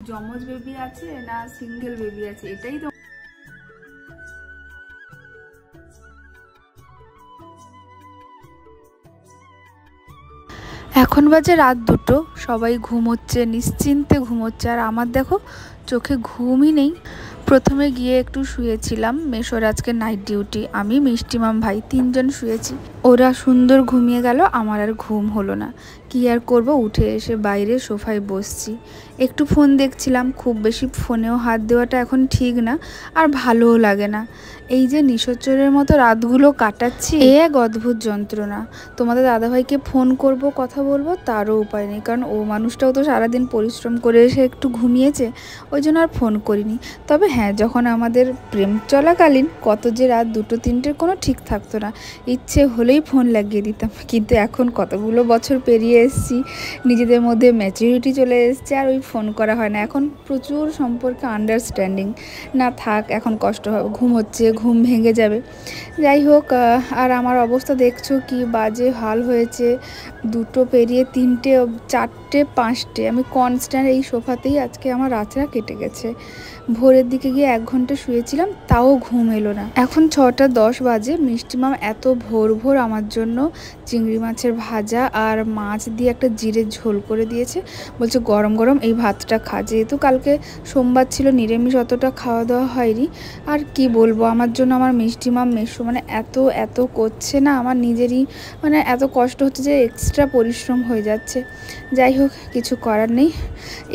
জমজ বেবি আছে না সিঙ্গেল বেবি আছে, এটাই তো। এখন বাজে রাত 2টো, সবাই ঘুমোচ্ছে, নিশ্চিন্তে ঘুমোচ্ছে, আর আমার দেখো চোখে ঘুমই নেই। প্রথমে গিয়ে একটু শুয়েছিলাম, মেশোর আজকে নাইট ডিউটি, আমি মিষ্টিমাম ভাই 3জন শুয়েছি। ওরা সুন্দর ঘুমিয়ে গেল, আমার আর ঘুম হলো না। কি আর করব, উঠে এসে বাইরে সোফায় বসছি, একটু ফোন দেখছিলাম। খুব বেশি ফোনেও হাত দেওয়াটা এখন ঠিক না, আর ভালোও লাগে না। এই যে নিশাচরের মতো রাতগুলো কাটাচ্ছি, এক অদ্ভুত যন্ত্রণা। তোমাদের দাদাভাইকে ফোন করব, কথা বলবো, তারও উপায় নেই, কারণ ও মানুষটাও তো সারাদিন পরিশ্রম করে এসে একটু ঘুমিয়েছে, ওই জন্য আর ফোন করিনি। তবে হ্যাঁ, যখন আমাদের প্রেম চলাকালীন কত যে রাত 2-3টের কোনো ঠিক থাকতো না, ইচ্ছে হলেই ফোন লাগিয়ে দিতাম। কিন্তু এখন কতগুলো বছর পেরিয়ে এসেছি, নিজেদের মধ্যে ম্যাচুরিটি চলে এসছে, আর ওই ফোন করা হয় না। এখন প্রচুর সম্পর্কে আন্ডারস্ট্যান্ডিং না, থাক, এখন কষ্ট হবে, ঘুম হচ্ছে, ঘুম ভেঙে যাবে। যাই হোক, আর আমার অবস্থা দেখছো কি বাজে হাল হয়েছে। 2টো পেরিয়ে 3টে, 4টে, 5টে, আমি কনস্ট্যান্ট এই সোফাতেই আজকে আমার রাতটা কেটে গেছে। ভোরের দিকে গিয়ে 1 ঘন্টা শুয়েছিলাম, তাও ঘুম এলো না। এখন 6টা 10 বাজে। মিষ্টিমাম এত ভোর ভোর আমার জন্য চিংড়ি মাছের ভাজা আর মাছ দিয়ে একটা জিরে ঝোল করে দিয়েছে, বলছে গরম গরম এই ভাতটা খা। যেহেতু কালকে সোমবার ছিল, নিরামিষ অতটা খাওয়া দাওয়া হয়নি। আর কি বলবো, আমার জন্য আমার মিষ্টিমাম মেশো মানে এত করছে না, আমার নিজেরই মানে এত কষ্ট হচ্ছে যে এক্সট্রা পরিশ্রম হয়ে যাচ্ছে। যাই হোক, কিছু করার নেই।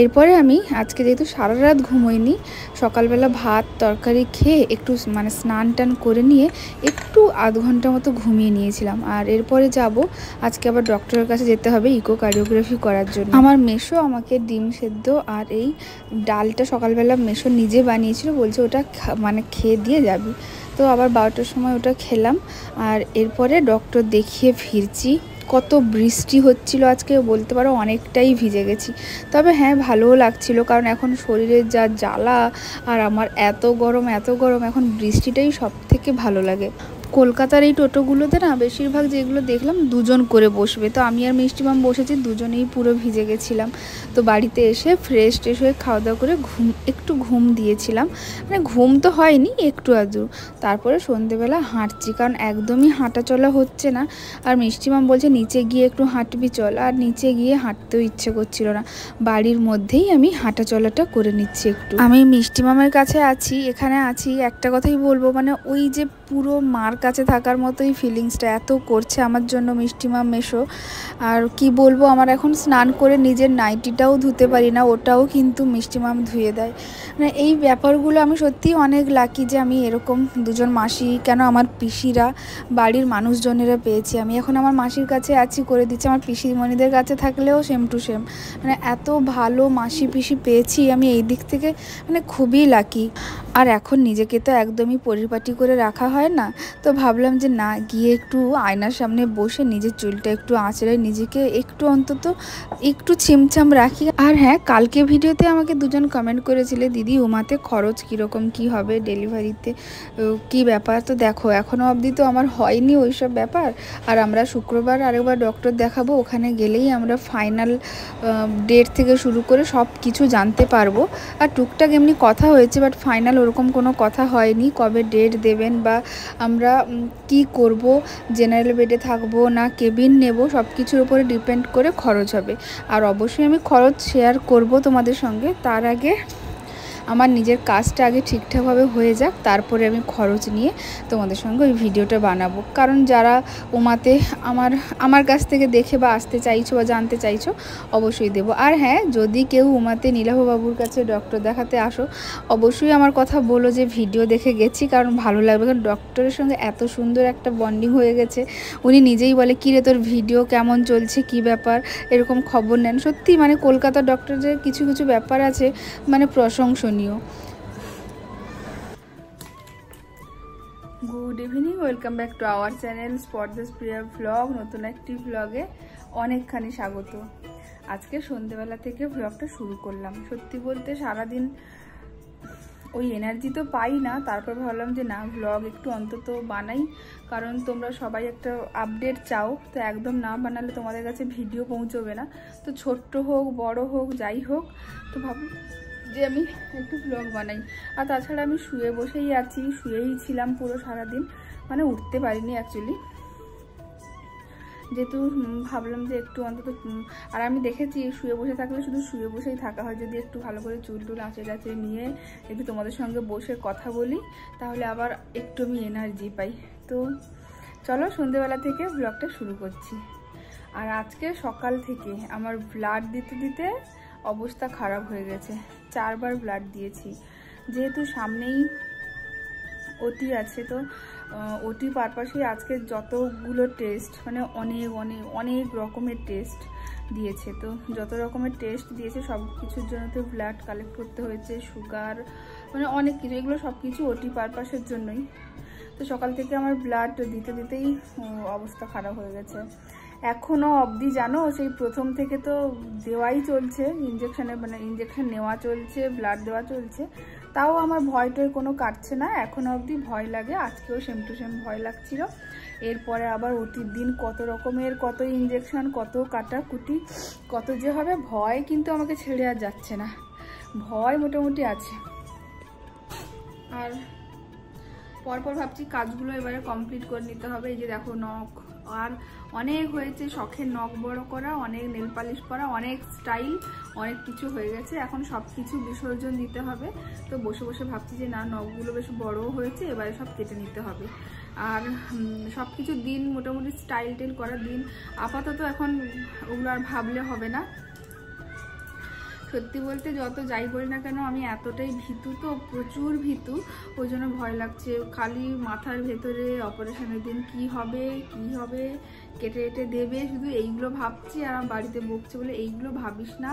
এরপরে আমি আজকে যেহেতু সারা রাত ঘুমোইনি, সকালবেলা ভাত তরকারি খেয়ে একটু মানে স্নান টান করে নিয়ে একটু আধ ঘন্টা মতো ঘুমিয়ে নিয়েছিলাম। আর এরপরে যাব, আজকে আবার ডক্টরের কাছে যেতে হবে ইকোকার্ডিওগ্রাফি করার জন্য। আমার মেশো আমাকে ডিম সেদ্ধ আর এই ডালটা সকালবেলা মেশো নিজে বানিয়েছিল, বলছে ওটা মানে খেয়ে দিয়ে যাবি। তো আবার 12টার সময় ওটা খেলাম, আর এরপরে ডক্টর দেখিয়ে ফিরছি। কত বৃষ্টি হচ্ছিল আজকে, বলতে পারো অনেকটাই ভিজে গেছি। তবে হ্যাঁ, ভালোও লাগছিল, কারণ এখন শরীরের যা জ্বালা, আর আমার এত গরম, এখন বৃষ্টিটাই সব থেকে ভালো লাগে। কলকাতার এই টোটোগুলোতে না বেশিরভাগ যেগুলো দেখলাম 2জন করে বসবে, তো আমি আর মিষ্টিমাম বসেছি, 2জনেই পুরো ভিজে গেছিলাম। তো বাড়িতে এসে ফ্রেশ ট্রেশ হয়ে খাওয়া দাওয়া করে একটু ঘুম দিয়েছিলাম, মানে ঘুম তো হয়নি, একটু আধটু। তারপরে সন্ধেবেলা হাঁটছি, কারণ একদমই হাঁটা চলা হচ্ছে না। আর মিষ্টিমাম বলছে নিচে গিয়ে একটু হাঁটবি চল, আর নিচে গিয়ে হাঁটতেও ইচ্ছে করছিল না, বাড়ির মধ্যেই আমি হাঁটা চলাটা করে নিচ্ছি একটু। আমি মিষ্টিমামের কাছে আছি, এখানে আছি, একটা কথাই বলবো, মানে ওই যে পুরো মার কাছে থাকার মতোই ফিলিংসটা এত করছে আমার জন্য মিষ্টিমাম মেশো। আর কি বলবো, আমার এখন স্নান করে নিজের নাইটিটাও ধুতে পারি না, ওটাও কিন্তু মিষ্টিমাম ধুয়ে দেয়। মানে এই ব্যাপারগুলো আমি সত্যিই অনেক লাকি যে আমি এরকম 2জন মাসি, কেন আমার পিসিরা, বাড়ির মানুষজনেরা পেয়েছি। আমি এখন আমার মাসির কাছে আছি, করে দিচ্ছি। আমার পিসিমণিদের কাছে থাকলেও সেম টু সেম, মানে এত ভালো মাসি পিসি পেয়েছি আমি, এই দিক থেকে মানে খুবই লাকি। আর এখন নিজেকে তো একদমই পরিপাটি করে রাখা হয় না, তো ভাবলাম যে না, গিয়ে একটু আয়নার সামনে বসে নিজের চুলটা একটু আঁচড়ে নিজেকে একটু অন্তত একটু ছিমছাম রাখি। আর হ্যাঁ, কালকে ভিডিওতে আমাকে 2জন কমেন্ট করেছিলে, দিদি উমাতে খরচ কীরকম কী হবে ডেলিভারিতে, কি ব্যাপার। তো দেখো, এখনও অবধি তো আমার হয়নি ওইসব ব্যাপার। আর আমরা শুক্রবার আরেকবার ডক্টর দেখাবো, ওখানে গেলেই আমরা ফাইনাল ডেট থেকে শুরু করে সব কিছু জানতে পারবো। আর টুকটাক এমনি কথা হয়েছে, বাট ফাইনাল ওরকম কোনো কথা হয়নি, কবে ডেট দেবেন বা আমরা কি করব, জেনারেল বেডে থাকবো না কেবিন নেব, সব কিছুর উপরে ডিপেন্ড করে খরচ হবে। আর অবশ্যই আমি খরচ শেয়ার করব তোমাদের সঙ্গে। তার আগে আমার নিজের কাজটা আগে ঠিকঠাকভাবে হয়ে যাক, তারপরে আমি খরচ নিয়ে তোমাদের সঙ্গে ওই ভিডিওটা বানাবো। কারণ যারা উমাতে আমার কাছ থেকে দেখে বা আসতে চাইছো বা জানতে চাইছো, অবশ্যই দেবো। আর হ্যাঁ, যদি কেউ উমাতে নীলাভবাবুর কাছে ডক্টর দেখাতে আসো, অবশ্যই আমার কথা বলো যে ভিডিও দেখে গেছি, কারণ ভালো লাগবে। কারণ ডক্টরের সঙ্গে এত সুন্দর একটা বন্ডিং হয়ে গেছে, উনি নিজেই বলে কী রে তোর ভিডিও কেমন চলছে, কি ব্যাপার, এরকম খবর নেন। সত্যি মানে কলকাতার ডক্টরের কিছু কিছু ব্যাপার আছে মানে প্রশংসনীয়। Good evening, welcome back to our channel Spardhas Priya vlog. নতুন একটি ভ্লগে অনেকখানি স্বাগত। আজকে সন্ধ্যেবেলা থেকে ভ্লগটা শুরু করলাম। সত্যি বলতে সারাদিন ওই এনার্জি তো পাই না, তারপর ভাবলাম যে না, ভ্লগ একটু অন্তত বানাই, কারণ তোমরা সবাই একটা আপডেট চাও। তো একদম না বানালে তোমাদের কাছে ভিডিও পৌঁছবে না, তো ছোট্ট হোক বড় হোক যাই হোক, তো যে আমি একটু ব্লগ বানাই। আর তাছাড়া আমি শুয়ে বসেই আছি, শুয়েই ছিলাম পুরো সারাদিন, মানে উঠতে পারিনি অ্যাকচুয়ালি, যেহেতু ভাবলাম যে একটু অন্তত। আর আমি দেখেছি শুয়ে বসে থাকলে শুধু শুয়ে বসেই থাকা হয়, যদি একটু ভালো করে চুল টুল আঁচড়ে টাচড়ে নিয়ে একটু তোমাদের সঙ্গে বসে কথা বলি, তাহলে আবার একটু আমি এনার্জি পাই। তো চলো সন্ধ্যেবেলা থেকে ব্লগটা শুরু করছি। আর আজকে সকাল থেকে আমার ব্লাড দিতে দিতে অবস্থা খারাপ হয়ে গেছে, 4 বার ব্লাড দিয়েছি। যেহেতু সামনেই ওটি আছে, তো ওটি পারপাসে আজকে যতগুলো টেস্ট, মানে অনেক অনেক অনেক রকমের টেস্ট দিয়েছে। তো যত রকমের টেস্ট দিয়েছে সব কিছুর জন্য তো ব্লাড কালেক্ট করতে হয়েছে, সুগার, মানে অনেক কিছু, এগুলো সব কিছু ওটি পারপাসের জন্যই। তো সকাল থেকে আমার ব্লাড দিতে দিতেই অবস্থা খারাপ হয়ে গেছে। এখনও অবধি জানো, সেই প্রথম থেকে তো দেওয়াই চলছে, মানে ইঞ্জেকশন নেওয়া চলছে, ব্লাড দেওয়া চলছে, তাও আমার ভয়টাই কোনো কাটছে না, এখনও অবধি ভয় লাগে। আজকেও সেম টু সেম ভয় লাগছিল। এরপরে আবার ওটির দিন কত রকমের, কত ইঞ্জেকশন, কত কাটাকুটি, কত যে হবে, ভয় কিন্তু আমাকে ছেড়ে আর যাচ্ছে না, ভয় মোটামুটি আছে। আর পরপর ভাবছি কাজগুলো এবারে কমপ্লিট করে নিতে হবে। এই যে দেখো নখ, আর অনেক হয়েছে, শখের নখ বড় করা, অনেক নেল পালিশ করা, অনেক স্টাইল, অনেক কিছু হয়ে গেছে। এখন সব কিছু বিসর্জন দিতে হবে। তো বসে বসে ভাবছি যে না, নখগুলো বেশ বড়ও হয়েছে, এবারে সব কেটে নিতে হবে। আর সব কিছু দিন মোটামুটি স্টাইল টেল করার দিন। আপাতত এখন ওগুলো আর ভাবলে হবে না। সত্যি বলতে যত যাই বলি না কেন, আমি এতটাই ভীতু, তো প্রচুর ভীতু, ওই জন্য ভয় লাগছে। খালি মাথার ভেতরে অপারেশনের দিন কি হবে, কেটে কেটে দেবে, শুধু এইগুলো ভাবছি। আর আমার বাড়িতে বকছে বলে, এইগুলো ভাবিস না,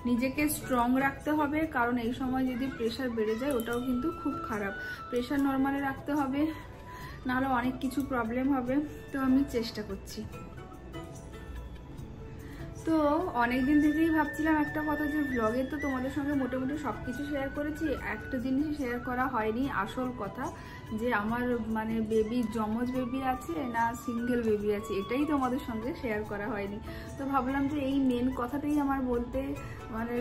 নিজেকে স্ট্রং রাখতে হবে, কারণ এই সময় যদি প্রেশার বেড়ে যায় ওটাও কিন্তু খুব খারাপ। প্রেশার নর্মালে রাখতে হবে, নাহলে অনেক কিছু প্রবলেম হবে। তো আমি চেষ্টা করছি। তো অনেকদিন থেকেই ভাবছিলাম একটা কথা, যে ব্লগে তো তোমাদের সঙ্গে মোটামুটি সব কিছু শেয়ার করেছি, একটা জিনিসই শেয়ার করা হয়নি, আসল কথা, যে আমার মানে বেবি, যমজ বেবি আছে না সিঙ্গেল বেবি আছে, এটাই তোমাদের সঙ্গে শেয়ার করা হয়নি। তো ভাবলাম যে এই মেন কথাটাই আমার বলতে, মানে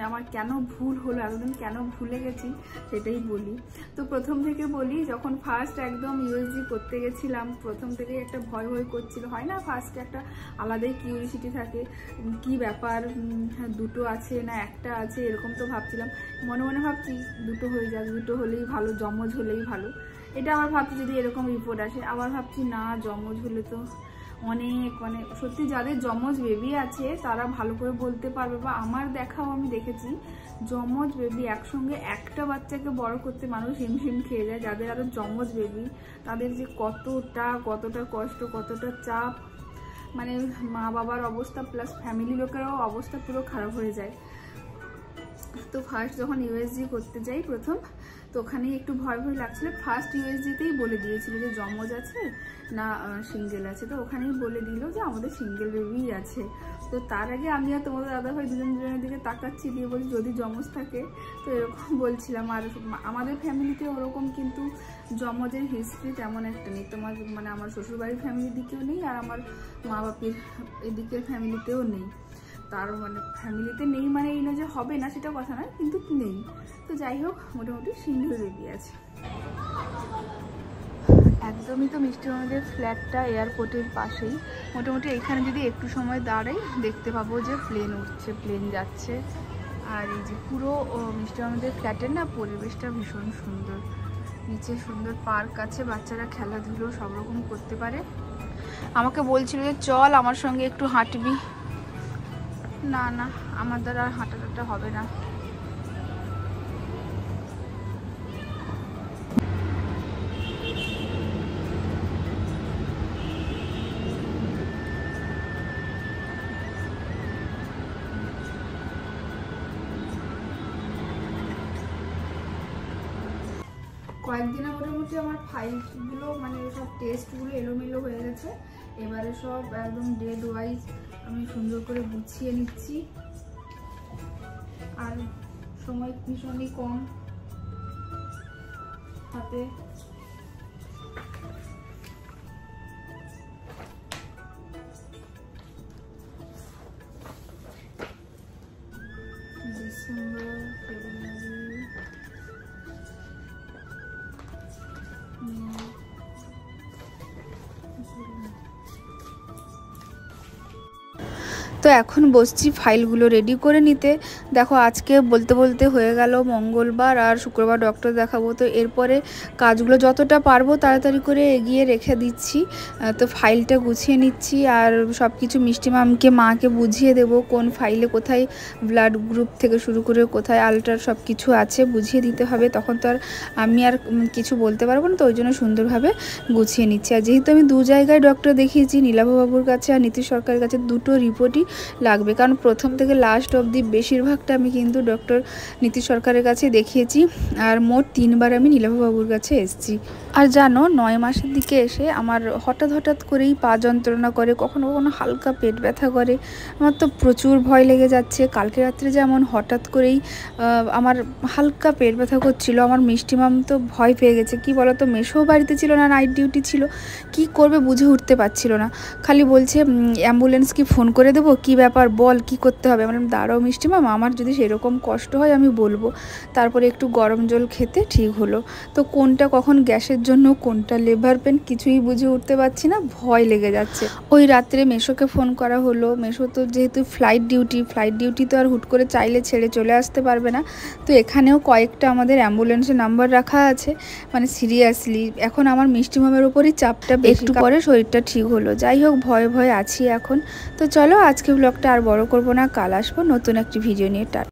আমার কেন ভুল হলো, এতদিন কেন ভুলে গেছি সেটাই বলি। তো প্রথম থেকে বলি, যখন ফার্স্ট একদম ইউএসজি করতে গেছিলাম, প্রথম থেকেই একটা ভয় ভয় করছিল, হয় না ফার্স্টে একটা আলাদাই কিউরিসিটি থাকে, কি ব্যাপার, দুটো আছে না একটা আছে, এরকম তো ভাবছিলাম। মনে মনে ভাবছি দুটো হয়ে যাক, দুটো হলেই ভালো, যমজ হলেই ভালো, এটা আমার ভাবছি যদি এরকম রিপোর্ট আসে। আবার ভাবছি না, যমজ হলে তো অনেক, মানে সত্যি যাদের যমজ বেবি আছে তারা ভালো করে বলতে পারবে, বা আমার দেখাও আমি দেখেছি, যমজ বেবি একসঙ্গে একটা বাচ্চাকে বড় করতে মানুষ হিমশিম খেয়ে যায়। যাদের আরও যমজ বেবি, তাদের যে কতটা কষ্ট, কতটা চাপ, মানে মা বাবার অবস্থা প্লাস ফ্যামিলি লোকেরও অবস্থা পুরো খারাপ হয়ে যায়। তো ফার্স্ট যখন ইউএসজি করতে যাই প্রথম, তো ওখানেই একটু ভয় ভয় লাগছিল। ফার্স্ট ইউএসজিতেই বলে দিয়েছিল যে যমজ আছে না সিঙ্গেল আছে, তো ওখানেই বলে দিল যে আমাদের সিঙ্গেল বেবিই আছে। তো তার আগে আমি আর তোমাদের দাদাভাই দুজনের দিকে তাকাচ্ছি, দিয়ে বলছি যদি যমজ থাকে, তো এরকম বলছিলাম। আর আমাদের ফ্যামিলিতে ওরকম কিন্তু যমজের হিস্ট্রি তেমন একটা নেই, তোমার মানে আমার শ্বশুরবাড়ির ফ্যামিলির দিকেও নেই, আর আমার মা বাপের এদিকের ফ্যামিলিতেও নেই। তার মানে ফ্যামিলিতে নেই মানে এই না যে হবে না, সেটা কথা নয়, কিন্তু নেই। তো যাই হোক, মোটামুটি সিঙ্গেল বেবি আছে। একদমই তো মিষ্টি আমাদের ফ্ল্যাটটা এয়ারপোর্টের পাশেই, মোটামুটি এখানে যদি একটু সময় দাঁড়াই দেখতে পাবো যে প্লেন উঠছে, প্লেন যাচ্ছে। আর এই যে পুরো মিষ্টি আমাদের ফ্ল্যাটের না পরিবেশটা ভীষণ সুন্দর, নিচে সুন্দর পার্ক আছে, বাচ্চারা খেলাধুলো সব রকম করতে পারে। আমাকে বলছিল যে চল আমার সঙ্গে একটু হাঁটবি, না না আমার দ্বারা আর হাঁটাটা হবে না। কয়েকদিনে মোটামুটি আমার ফাইলগুলো, মানে সব টেস্টগুলো এলোমেলো হয়ে গেছে। এবারে সব একদম ডেট ওয়াইজ আমি সুন্দর করে গুছিয়ে নিচ্ছি। আর সময় ভীষণই কম হাতে। ডিসেম্বর, ফেব্রুয়ারি, তো এখন বসছি ফাইলগুলো রেডি করে নিতে। দেখো আজকে বলতে বলতে হয়ে গেল মঙ্গলবার, আর শুক্রবার ডক্টর দেখাবো। তো এরপরে কাজগুলো যতটা পারবো তাড়াতাড়ি করে এগিয়ে রেখে দিচ্ছি। তো ফাইলটা গুছিয়ে নিচ্ছি, আর সব কিছু মিষ্টি মাকে বুঝিয়ে দেবো কোন ফাইলে কোথায় ব্লাড গ্রুপ থেকে শুরু করে কোথায় আল্ট্রার সব কিছু আছে বুঝিয়ে দিতে হবে। তখন তো আর আমি আর কিছু বলতে পারবো না, তো ওই জন্য সুন্দরভাবে গুছিয়ে নিচ্ছি। আর যেহেতু আমি 2 জায়গায় ডক্টর দেখিয়েছি, নীলাভবাবুর কাছে আর নীতিশ সরকারের কাছে, দুটো রিপোর্টই লাগবে, কারণ প্রথম থেকে লাস্ট অবধি বেশিরভাগটা আমি কিন্তু ডক্টর নীতিশ সরকারের কাছে দেখিয়েছি। আর মোট 3 বার আমি নীলাভবাবুর কাছে এসেছি। আর জানো 9 মাসের দিকে এসে আমার হঠাৎ করেই পা যন্ত্রণা করে, কখনো কখনো হালকা পেট ব্যথা করে। আমার তো প্রচুর ভয় লেগে যাচ্ছে। কালকে রাত্রে যেমন হঠাৎ করেই আমার হালকা পেট ব্যথা করছিল। আমার মিষ্টি মাম তো ভয় পেয়ে গেছে। কি বলো তো, মেশোও বাড়িতে ছিল না, নাইট ডিউটি ছিল, কি করবে বুঝে উঠতে পারছিল না। খালি বলছে অ্যাম্বুলেন্স কি ফোন করে দেবো, কি ব্যাপার বল, কি করতে হবে। আমি বললাম দাঁড়াও মিষ্টি মাম, আমার যদি সেরকম কষ্ট হয় আমি বলবো। তারপরে একটু গরম জল খেতে ঠিক হলো। তো কোনটা কখন গ্যাসের জন্য, কোনটা লিভার পেন, কিছুই বুঝে উঠতে পারছি না, ভয় লেগে যাচ্ছে। ওই রাত্রে মেশোকে ফোন করা হলো। মেশো তো যেহেতু ফ্লাইট ডিউটি তো আর হুট করে চাইলে ছেড়ে চলে আসতে পারবে না। তো এখানেও কয়েকটা আমাদের অ্যাম্বুলেন্সের নাম্বার রাখা আছে। মানে সিরিয়াসলি এখন আমার মিষ্টি মামের ওপরই চাপটা, একটু পরে শরীরটা ঠিক হলো। যাই হোক, ভয়ে আছি এখন। তো চলো আজকে ব্লগটা আর বড় করব না, কাল আসবো নতুন একটি ভিডিও নিয়ে।